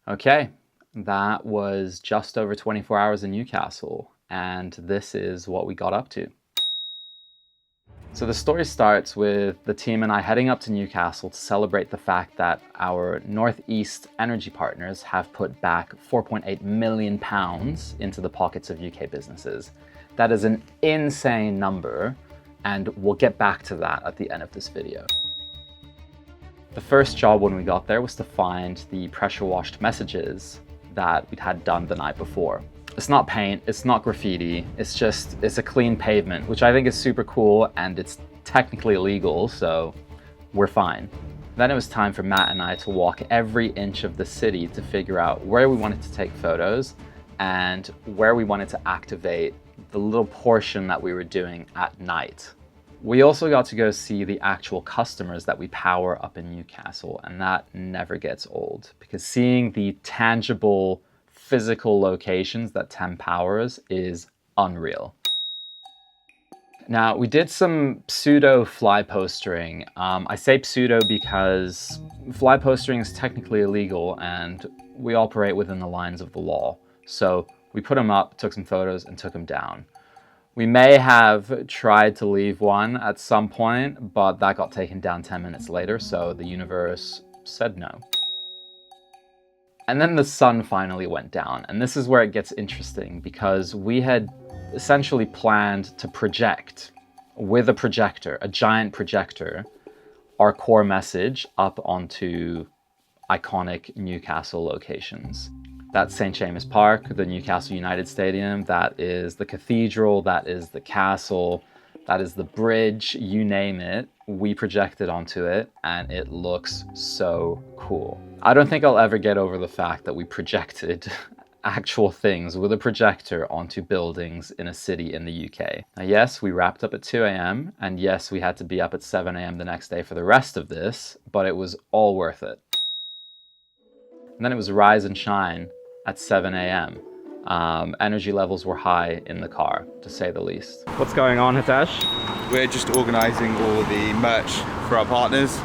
Okay, that was just over 24 hours in Newcastle, and this is what we got up to. So the story starts with the team and I heading up to Newcastle to celebrate the fact that our Northeast energy partners have put back £4.8 million into the pockets of UK businesses. That is an insane number, and we'll get back to that at the end of this video. The first job when we got there was to find the pressure washed messages that we'd had done the night before. It's not paint, it's not graffiti, it's a clean pavement, which I think is super cool, and it's technically illegal, so we're fine. Then it was time for Matt and I to walk every inch of the city to figure out where we wanted to take photos and where we wanted to activate the little portion that we were doing at night. We also got to go see the actual customers that we power up in Newcastle, and that never gets old, because seeing the tangible physical locations that Tem powers is unreal. Now, we did some pseudo fly postering. I say pseudo because fly postering is technically illegal and we operate within the lines of the law. So we put them up, took some photos, and took them down. We may have tried to leave one at some point, but that got taken down 10 minutes later, so the universe said no. And then the sun finally went down, and this is where it gets interesting, because we had essentially planned to project with a projector, a giant projector, our core message up onto iconic Newcastle locations. That's St. James Park, the Newcastle United Stadium, that is the cathedral, that is the castle, that is the bridge, you name it. We projected onto it and it looks so cool. I don't think I'll ever get over the fact that we projected actual things with a projector onto buildings in a city in the UK. Now, yes, we wrapped up at 2 a.m. and yes, we had to be up at 7 a.m. the next day for the rest of this, but it was all worth it. And then it was rise and shine at 7 a.m. Energy levels were high in the car, to say the least. What's going on, Hitesh? We're just organising all the merch for our partners.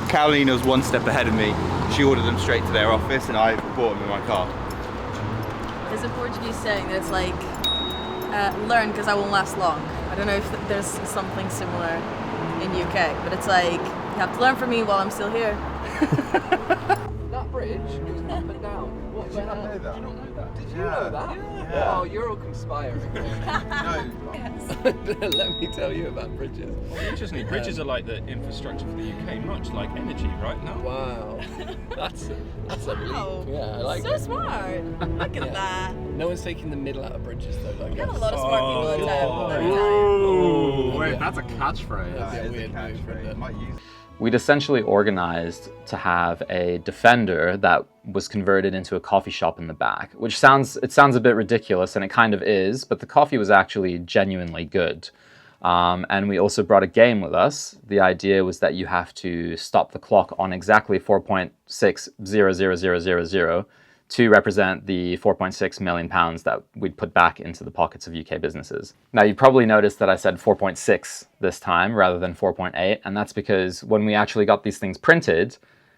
Carolina's one step ahead of me. She ordered them straight to their office and I bought them in my car. There's a Portuguese saying that it's like, learn because I won't last long. I don't know if there's something similar in UK, but it's like, you have to learn from me while I'm still here. That bridge goes up and down. What the hell? Know that? You don't know that? Did you Yeah. know that? Yeah. Oh, you're all conspiring. No. Let me tell you about bridges. Interestingly, bridges are like the infrastructure for the UK, much like energy, right? No? Wow. That's a Wow. leap. Yeah, I like So it. smart. Look at that. No one's taking the middle out of bridges though. Like We got a lot of smart people in town. let me tell you. Oh, wait, Yeah. that's a catchphrase. Yeah, That is a weird move, catchphrase. isn't it? Might use it. We'd essentially organized to have a Defender that was converted into a coffee shop in the back, which sounds a bit ridiculous, and it kind of is, but the coffee was actually genuinely good. And we also brought a game with us. The idea was that you have to stop the clock on exactly 4.6000000 to represent the 4.6 million pounds that we'd put back into the pockets of UK businesses. Now, you probably noticed that I said 4.6 this time rather than 4.8, and that's because when we actually got these things printed,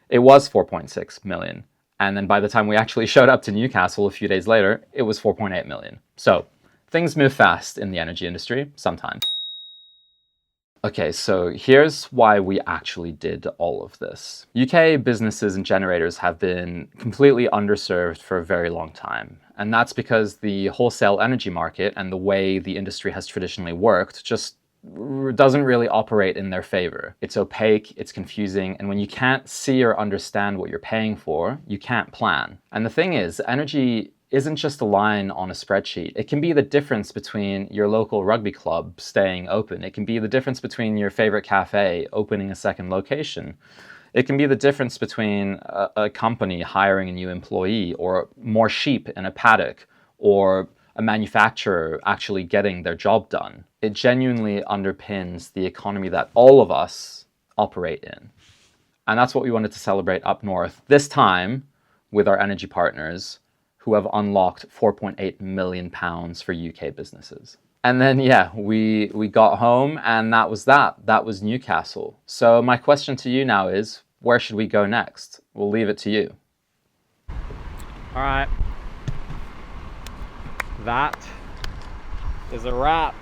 it was 4.6 million. And then by the time we actually showed up to Newcastle a few days later, it was 4.8 million. So things move fast in the energy industry sometimes. Okay, so here's why we actually did all of this. UK businesses and generators have been completely underserved for a very long time. And that's because the wholesale energy market and the way the industry has traditionally worked just doesn't really operate in their favor. It's opaque, it's confusing, and when you can't see or understand what you're paying for, you can't plan. And the thing is, energy isn't just a line on a spreadsheet. It can be the difference between your local rugby club staying open. It can be the difference between your favorite cafe opening a second location. It can be the difference between a company hiring a new employee, or more sheep in a paddock, or a manufacturer actually getting their job done. It genuinely underpins the economy that all of us operate in. And that's what we wanted to celebrate up north, this time with our energy partners, who have unlocked £4.8 million for UK businesses. And then, yeah, we got home and that was that. That was Newcastle. So my question to you now is, where should we go next? We'll leave it to you. All right. That is a wrap.